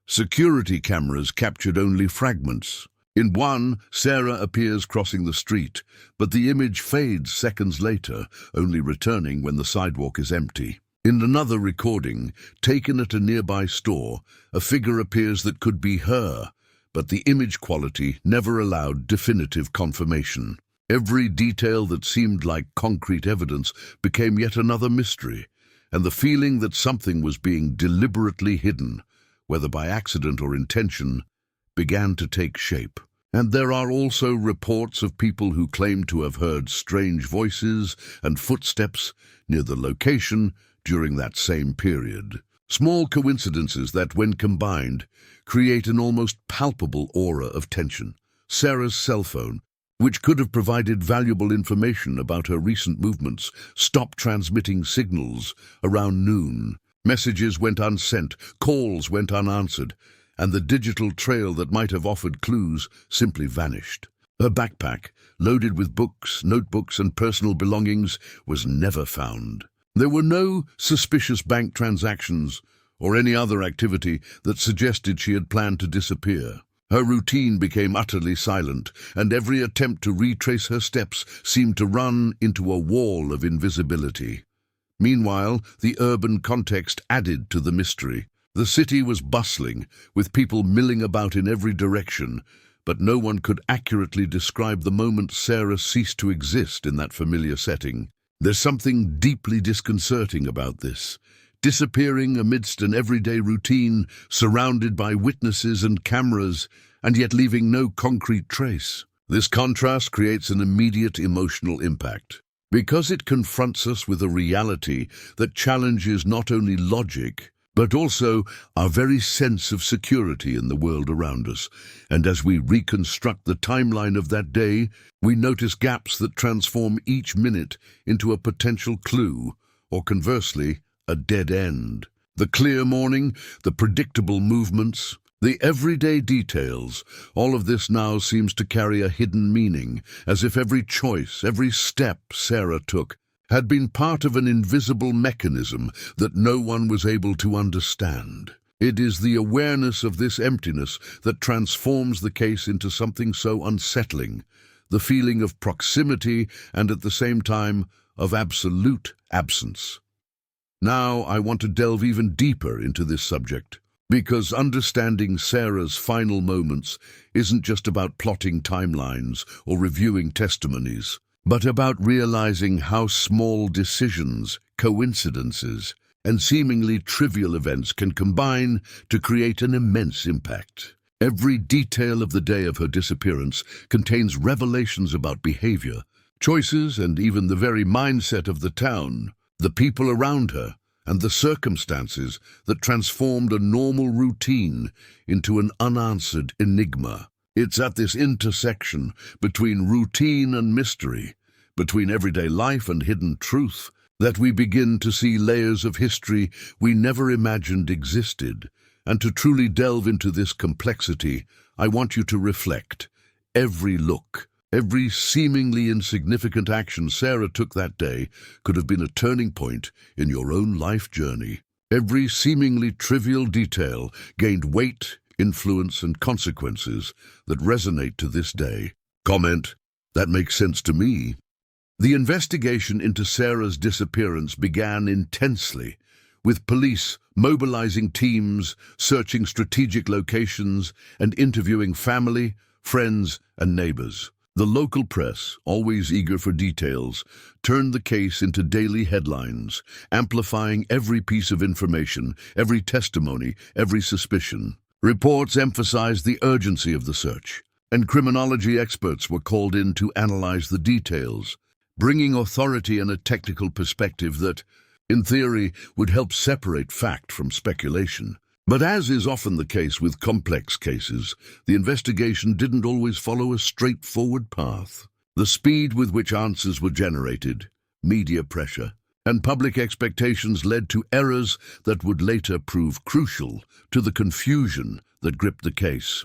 Security cameras captured only fragments. In one, Sarah appears crossing the street, but the image fades seconds later, only returning when the sidewalk is empty. In another recording, taken at a nearby store, a figure appears that could be her, but the image quality never allowed definitive confirmation. Every detail that seemed like concrete evidence became yet another mystery, and the feeling that something was being deliberately hidden, whether by accident or intention, began to take shape. And there are also reports of people who claim to have heard strange voices and footsteps near the location during that same period. Small coincidences that, when combined, create an almost palpable aura of tension. Sarah's cell phone, which could have provided valuable information about her recent movements, stopped transmitting signals around noon. Messages went unsent, calls went unanswered, and the digital trail that might have offered clues simply vanished. Her backpack, loaded with books, notebooks, and personal belongings, was never found. There were no suspicious bank transactions or any other activity that suggested she had planned to disappear. Her routine became utterly silent, and every attempt to retrace her steps seemed to run into a wall of invisibility. Meanwhile, the urban context added to the mystery. The city was bustling, with people milling about in every direction, but no one could accurately describe the moment Sarah ceased to exist in that familiar setting. There's something deeply disconcerting about this. Disappearing amidst an everyday routine, surrounded by witnesses and cameras, and yet leaving no concrete trace. This contrast creates an immediate emotional impact, because it confronts us with a reality that challenges not only logic, but also our very sense of security in the world around us. And as we reconstruct the timeline of that day, we notice gaps that transform each minute into a potential clue, or conversely, a dead end. The clear morning, the predictable movements, the everyday details, all of this now seems to carry a hidden meaning, as if every choice, every step Sarah took, had been part of an invisible mechanism that no one was able to understand. It is the awareness of this emptiness that transforms the case into something so unsettling the feeling of proximity and at the same time of absolute absence. Now I want to delve even deeper into this subject, because understanding Sarah's final moments isn't just about plotting timelines or reviewing testimonies, but about realizing how small decisions, coincidences, and seemingly trivial events can combine to create an immense impact. Every detail of the day of her disappearance contains revelations about behavior, choices, and even the very mindset of the town, the people around her, and the circumstances that transformed a normal routine into an unanswered enigma. It's at this intersection between routine and mystery, between everyday life and hidden truth, that we begin to see layers of history we never imagined existed. And to truly delve into this complexity, I want you to reflect. Every look, every seemingly insignificant action Sarah took that day could have been a turning point in your own life journey. Every seemingly trivial detail gained weight, influence, and consequences that resonate to this day. Comment, "That makes sense to me." The investigation into Sarah's disappearance began intensely, with police mobilizing teams, searching strategic locations, and interviewing family, friends, and neighbors. The local press, always eager for details, turned the case into daily headlines, amplifying every piece of information, every testimony, every suspicion. Reports emphasized the urgency of the search, and criminology experts were called in to analyze the details, bringing authority and a technical perspective that, in theory, would help separate fact from speculation. But as is often the case with complex cases, the investigation didn't always follow a straightforward path. The speed with which answers were generated, media pressure, and public expectations led to errors that would later prove crucial to the confusion that gripped the case.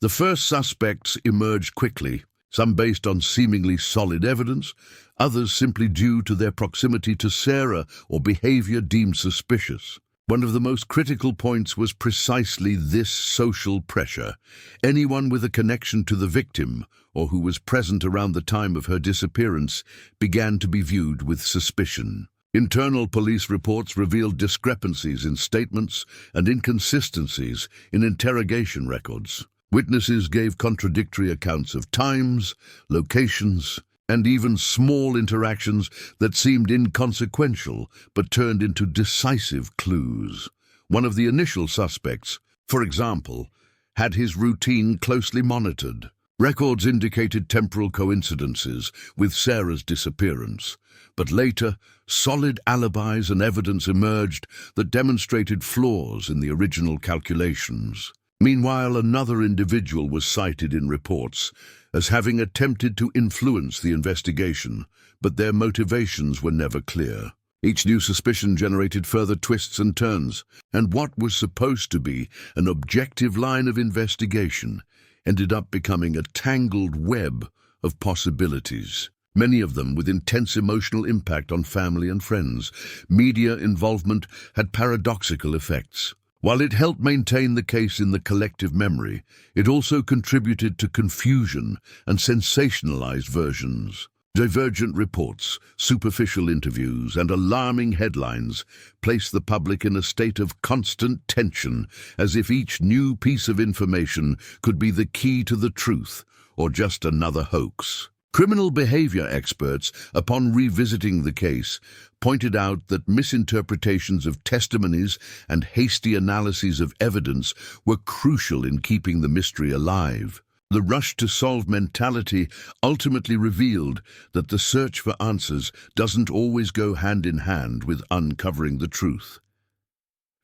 The first suspects emerged quickly, some based on seemingly solid evidence, others simply due to their proximity to Sarah or behavior deemed suspicious. One of the most critical points was precisely this: social pressure. Anyone with a connection to the victim, or who was present around the time of her disappearance, began to be viewed with suspicion. Internal police reports revealed discrepancies in statements and inconsistencies in interrogation records. Witnesses gave contradictory accounts of times, locations, and even small interactions that seemed inconsequential but turned into decisive clues. One of the initial suspects, for example, had his routine closely monitored. Records indicated temporal coincidences with Sarah's disappearance, but later, solid alibis and evidence emerged that demonstrated flaws in the original calculations. Meanwhile, another individual was cited in reports as having attempted to influence the investigation, but their motivations were never clear. Each new suspicion generated further twists and turns, and what was supposed to be an objective line of investigation ended up becoming a tangled web of possibilities, many of them with intense emotional impact on family and friends. Media involvement had paradoxical effects. While it helped maintain the case in the collective memory, it also contributed to confusion and sensationalized versions. Divergent reports, superficial interviews, and alarming headlines placed the public in a state of constant tension, as if each new piece of information could be the key to the truth or just another hoax. Criminal behavior experts, upon revisiting the case, pointed out that misinterpretations of testimonies and hasty analyses of evidence were crucial in keeping the mystery alive. The rush-to-solve mentality ultimately revealed that the search for answers doesn't always go hand in hand with uncovering the truth.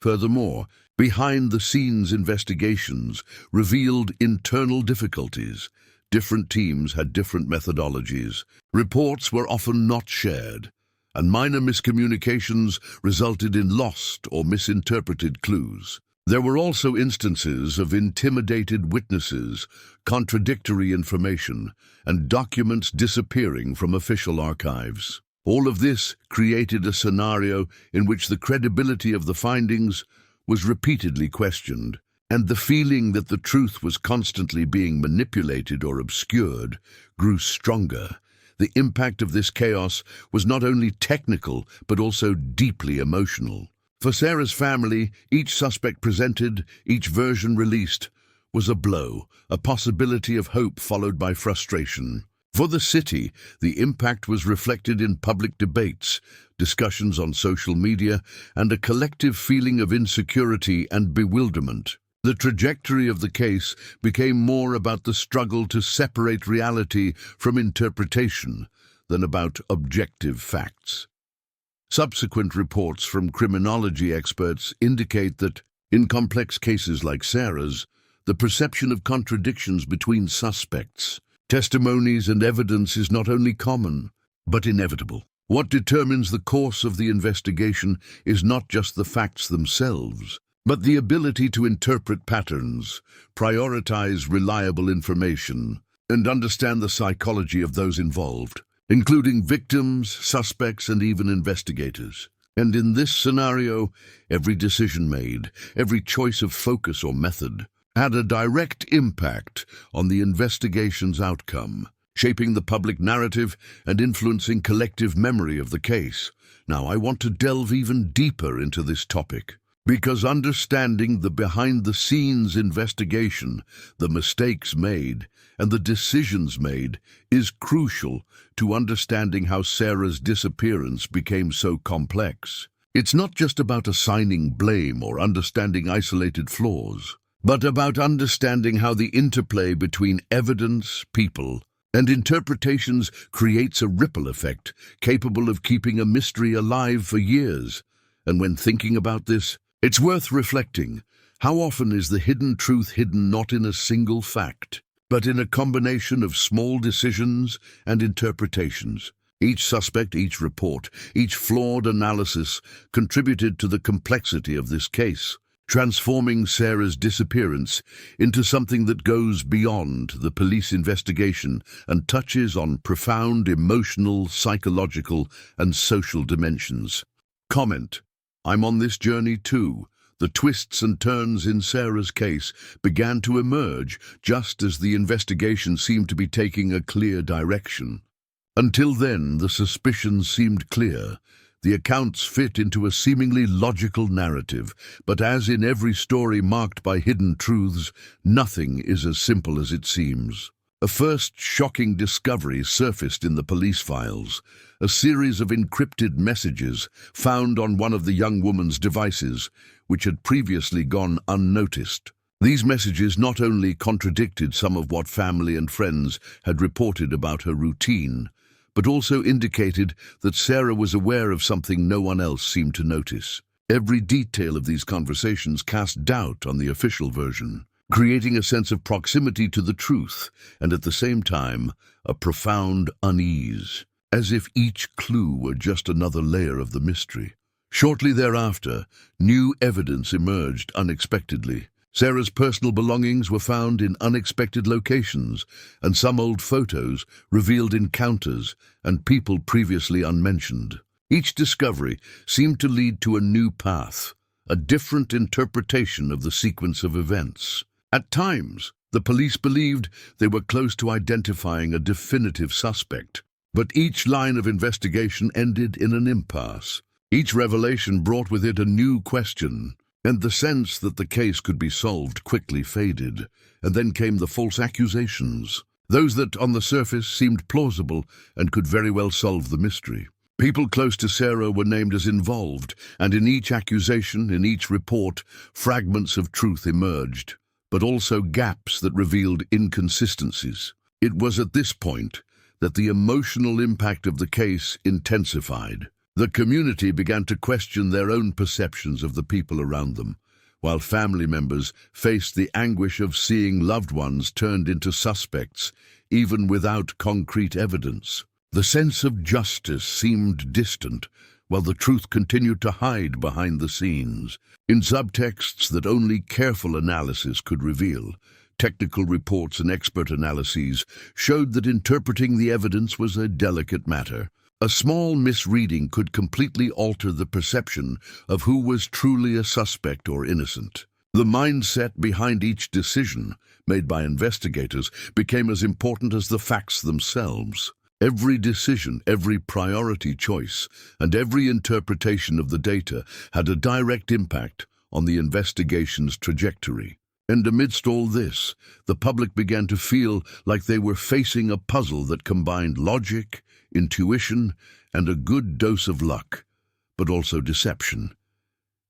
Furthermore, behind-the-scenes investigations revealed internal difficulties. Different teams had different methodologies. Reports were often not shared, and minor miscommunications resulted in lost or misinterpreted clues. There were also instances of intimidated witnesses, contradictory information, and documents disappearing from official archives. All of this created a scenario in which the credibility of the findings was repeatedly questioned, and the feeling that the truth was constantly being manipulated or obscured grew stronger. The impact of this chaos was not only technical, but also deeply emotional. For Sarah's family, each suspect presented, each version released, was a blow, a possibility of hope followed by frustration. For the city, the impact was reflected in public debates, discussions on social media, and a collective feeling of insecurity and bewilderment. The trajectory of the case became more about the struggle to separate reality from interpretation than about objective facts. Subsequent reports from criminology experts indicate that, in complex cases like Sarah's, the perception of contradictions between suspects, testimonies, and evidence is not only common, but inevitable. What determines the course of the investigation is not just the facts themselves, but the ability to interpret patterns, prioritize reliable information, and understand the psychology of those involved, including victims, suspects, and even investigators. And in this scenario, every decision made, every choice of focus or method, had a direct impact on the investigation's outcome, shaping the public narrative and influencing collective memory of the case. Now, I want to delve even deeper into this topic, because understanding the behind-the-scenes investigation, the mistakes made, and the decisions made is crucial to understanding how Sarah's disappearance became so complex. It's not just about assigning blame or understanding isolated flaws, but about understanding how the interplay between evidence, people, and interpretations creates a ripple effect capable of keeping a mystery alive for years. And when thinking about this, it's worth reflecting. How often is the hidden truth hidden not in a single fact, but in a combination of small decisions and interpretations? Each suspect, each report, each flawed analysis contributed to the complexity of this case, transforming Sarah's disappearance into something that goes beyond the police investigation and touches on profound emotional, psychological, and social dimensions. Comment: I'm on this journey too. The twists and turns in Sarah's case began to emerge just as the investigation seemed to be taking a clear direction. Until then, the suspicions seemed clear. The accounts fit into a seemingly logical narrative, but as in every story marked by hidden truths, nothing is as simple as it seems. A first shocking discovery surfaced in the police files, a series of encrypted messages found on one of the young woman's devices, which had previously gone unnoticed. These messages not only contradicted some of what family and friends had reported about her routine, but also indicated that Sarah was aware of something no one else seemed to notice. Every detail of these conversations cast doubt on the official version, creating a sense of proximity to the truth and at the same time a profound unease, as if each clue were just another layer of the mystery. Shortly thereafter, new evidence emerged unexpectedly. Sarah's personal belongings were found in unexpected locations, and some old photos revealed encounters and people previously unmentioned. Each discovery seemed to lead to a new path, a different interpretation of the sequence of events. At times, the police believed they were close to identifying a definitive suspect, but each line of investigation ended in an impasse. Each revelation brought with it a new question, and the sense that the case could be solved quickly faded. And then came the false accusations, those that on the surface seemed plausible and could very well solve the mystery. People close to Sarah were named as involved, and in each accusation, in each report, fragments of truth emerged, but also gaps that revealed inconsistencies. It was at this point that the emotional impact of the case intensified. The community began to question their own perceptions of the people around them, while family members faced the anguish of seeing loved ones turned into suspects, even without concrete evidence. The sense of justice seemed distant, while the truth continued to hide behind the scenes, in subtexts that only careful analysis could reveal. Technical reports and expert analyses showed that interpreting the evidence was a delicate matter. A small misreading could completely alter the perception of who was truly a suspect or innocent. The mindset behind each decision made by investigators became as important as the facts themselves. Every decision, every priority choice, and every interpretation of the data had a direct impact on the investigation's trajectory. And amidst all this, the public began to feel like they were facing a puzzle that combined logic, intuition, and a good dose of luck, but also deception.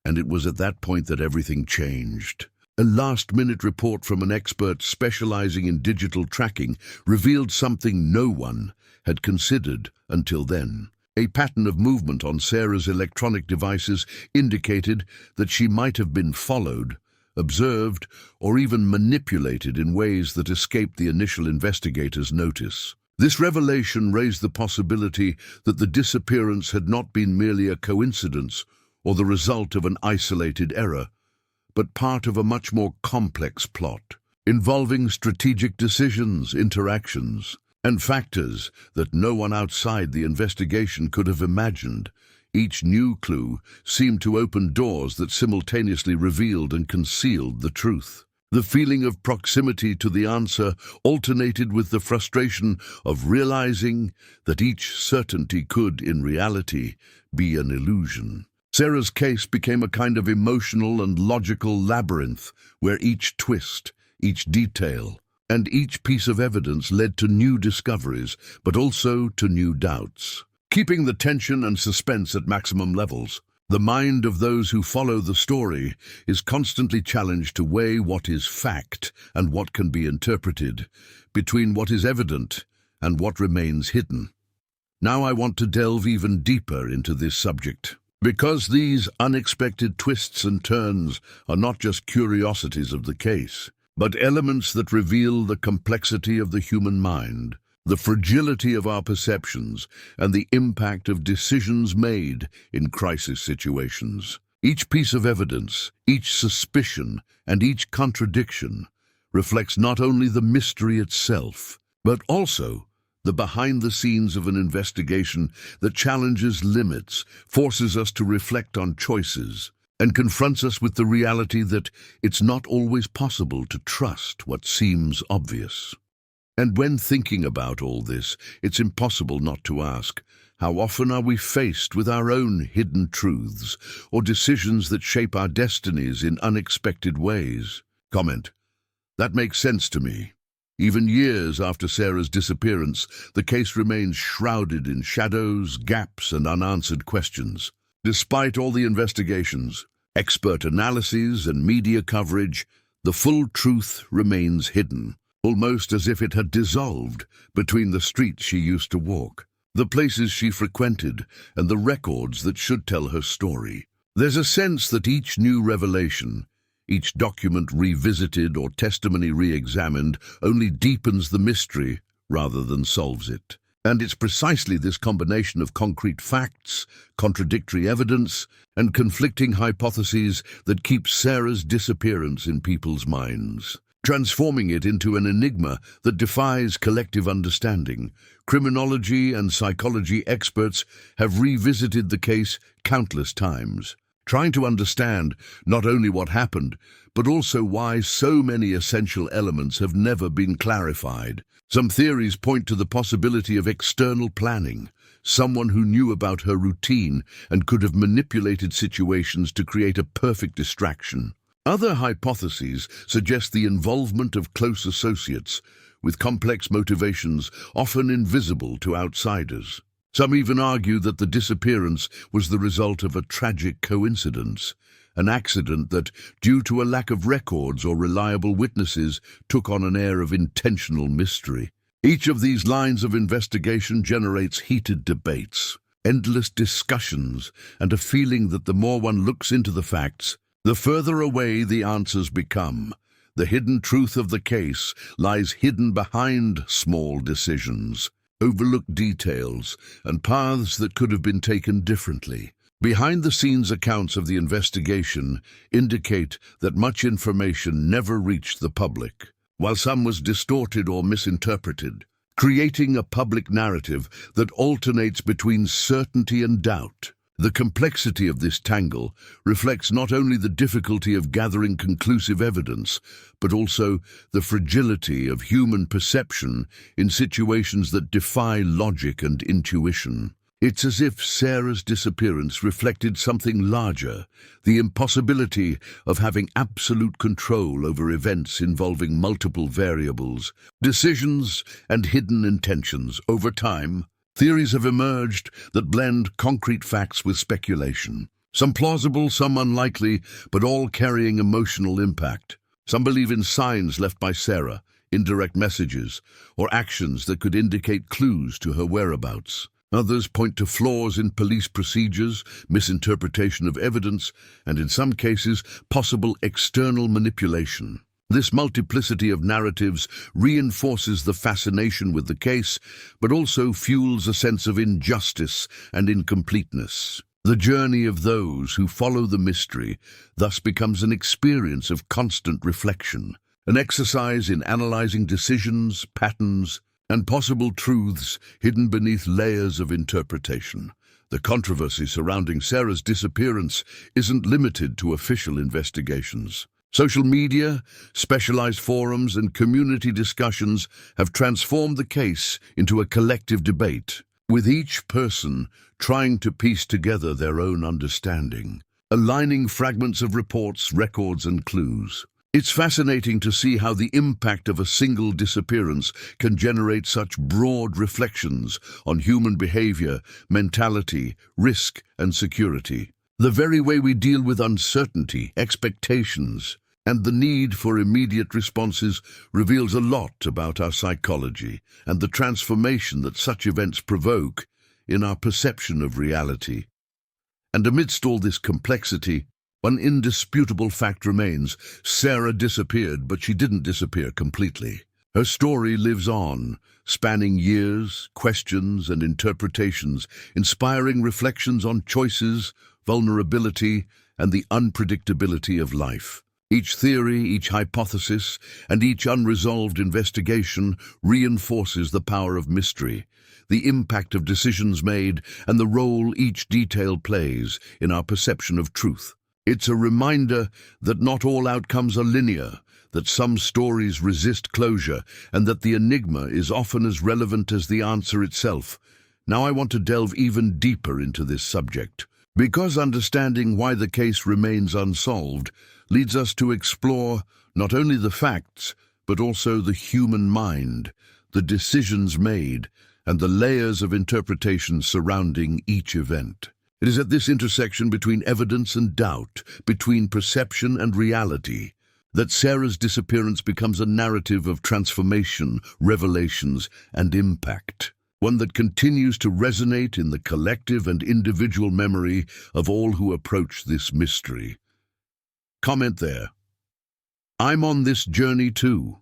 And it was at that point that everything changed. A last-minute report from an expert specializing in digital tracking revealed something no one had considered until then. A pattern of movement on Sarah's electronic devices indicated that she might have been followed, observed, or even manipulated in ways that escaped the initial investigators' notice. This revelation raised the possibility that the disappearance had not been merely a coincidence or the result of an isolated error, but part of a much more complex plot, involving strategic decisions, interactions, and factors that no one outside the investigation could have imagined. Each new clue seemed to open doors that simultaneously revealed and concealed the truth. The feeling of proximity to the answer alternated with the frustration of realizing that each certainty could, in reality, be an illusion. Sarah's case became a kind of emotional and logical labyrinth where each twist, each detail, and each piece of evidence led to new discoveries, but also to new doubts. Keeping the tension and suspense at maximum levels, the mind of those who follow the story is constantly challenged to weigh what is fact and what can be interpreted, between what is evident and what remains hidden. Now I want to delve even deeper into this subject, because these unexpected twists and turns are not just curiosities of the case, but elements that reveal the complexity of the human mind, the fragility of our perceptions, and the impact of decisions made in crisis situations. Each piece of evidence, each suspicion, and each contradiction reflects not only the mystery itself, but also the behind-the-scenes of an investigation that challenges limits, forces us to reflect on choices, and confronts us with the reality that it's not always possible to trust what seems obvious. And when thinking about all this, it's impossible not to ask, how often are we faced with our own hidden truths or decisions that shape our destinies in unexpected ways? Comment: that makes sense to me. Even years after Sarah's disappearance, the case remains shrouded in shadows, gaps, and unanswered questions. Despite all the investigations, expert analyses, and media coverage, the full truth remains hidden, almost as if it had dissolved between the streets she used to walk, the places she frequented, and the records that should tell her story. There's a sense that each new revelation, each document revisited or testimony re-examined, only deepens the mystery rather than solves it. And it's precisely this combination of concrete facts, contradictory evidence, and conflicting hypotheses that keeps Sarah's disappearance in people's minds, transforming it into an enigma that defies collective understanding. Criminology and psychology experts have revisited the case countless times, trying to understand not only what happened, but also why so many essential elements have never been clarified. Some theories point to the possibility of external planning, someone who knew about her routine and could have manipulated situations to create a perfect distraction. Other hypotheses suggest the involvement of close associates, with complex motivations often invisible to outsiders. Some even argue that the disappearance was the result of a tragic coincidence, an accident that, due to a lack of records or reliable witnesses, took on an air of intentional mystery. Each of these lines of investigation generates heated debates, endless discussions, and a feeling that the more one looks into the facts, the further away the answers become. The hidden truth of the case lies hidden behind small decisions, overlooked details, and paths that could have been taken differently. Behind-the-scenes accounts of the investigation indicate that much information never reached the public, while some was distorted or misinterpreted, creating a public narrative that alternates between certainty and doubt. The complexity of this tangle reflects not only the difficulty of gathering conclusive evidence, but also the fragility of human perception in situations that defy logic and intuition. It's as if Sarah's disappearance reflected something larger, the impossibility of having absolute control over events involving multiple variables, decisions, and hidden intentions. Over time, theories have emerged that blend concrete facts with speculation. Some plausible, some unlikely, but all carrying emotional impact. Some believe in signs left by Sarah, indirect messages, or actions that could indicate clues to her whereabouts. Others point to flaws in police procedures, misinterpretation of evidence, and in some cases, possible external manipulation. This multiplicity of narratives reinforces the fascination with the case, but also fuels a sense of injustice and incompleteness. The journey of those who follow the mystery thus becomes an experience of constant reflection, an exercise in analyzing decisions, patterns, and possible truths hidden beneath layers of interpretation. The controversy surrounding Sarah's disappearance isn't limited to official investigations. Social media, specialized forums, and community discussions have transformed the case into a collective debate, with each person trying to piece together their own understanding, aligning fragments of reports, records, and clues. It's fascinating to see how the impact of a single disappearance can generate such broad reflections on human behavior, mentality, risk, and security. The very way we deal with uncertainty, expectations, and the need for immediate responses reveals a lot about our psychology and the transformation that such events provoke in our perception of reality. And amidst all this complexity, one indisputable fact remains: Sarah disappeared, but she didn't disappear completely. Her story lives on, spanning years, questions, and interpretations, inspiring reflections on choices, vulnerability, and the unpredictability of life. Each theory, each hypothesis, and each unresolved investigation reinforces the power of mystery, the impact of decisions made, and the role each detail plays in our perception of truth. It's a reminder that not all outcomes are linear, that some stories resist closure, and that the enigma is often as relevant as the answer itself. Now I want to delve even deeper into this subject, because understanding why the case remains unsolved leads us to explore not only the facts, but also the human mind, the decisions made, and the layers of interpretation surrounding each event. It is at this intersection between evidence and doubt, between perception and reality, that Sarah's disappearance becomes a narrative of transformation, revelations, and impact, one that continues to resonate in the collective and individual memory of all who approach this mystery. Comment there. I'm on this journey too,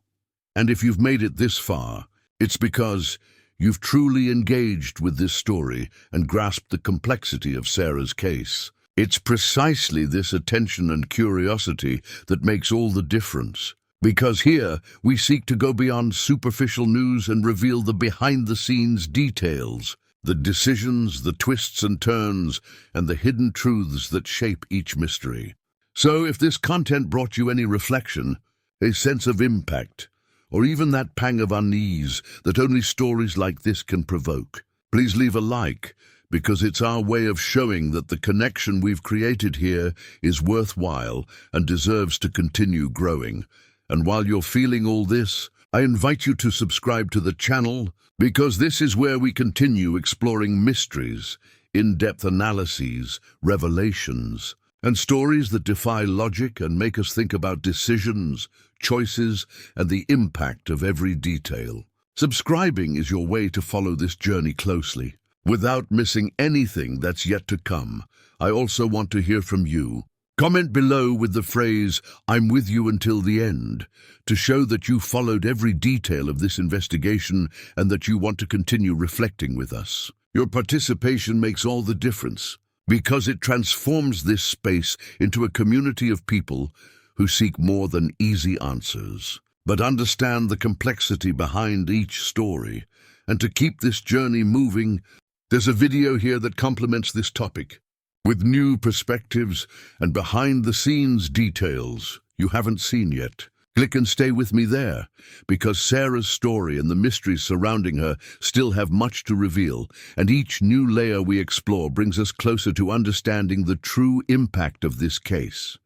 and if you've made it this far, it's because you've truly engaged with this story and grasped the complexity of Sarah's case. It's precisely this attention and curiosity that makes all the difference, because here we seek to go beyond superficial news and reveal the behind-the-scenes details, the decisions, the twists and turns, and the hidden truths that shape each mystery. So if this content brought you any reflection, a sense of impact, or even that pang of unease that only stories like this can provoke, please leave a like, because it's our way of showing that the connection we've created here is worthwhile and deserves to continue growing. And while you're feeling all this, I invite you to subscribe to the channel, because this is where we continue exploring mysteries, in-depth analyses, revelations, and stories that defy logic and make us think about decisions, choices, and the impact of every detail. Subscribing is your way to follow this journey closely, without missing anything that's yet to come. I also want to hear from you. Comment below with the phrase, "I'm with you until the end," to show that you followed every detail of this investigation and that you want to continue reflecting with us. Your participation makes all the difference, because it transforms this space into a community of people who seek more than easy answers, but understand the complexity behind each story. And to keep this journey moving, there's a video here that complements this topic. with new perspectives and behind-the-scenes details you haven't seen yet. Click and stay with me there, because Sarah's story and the mysteries surrounding her still have much to reveal, and each new layer we explore brings us closer to understanding the true impact of this case.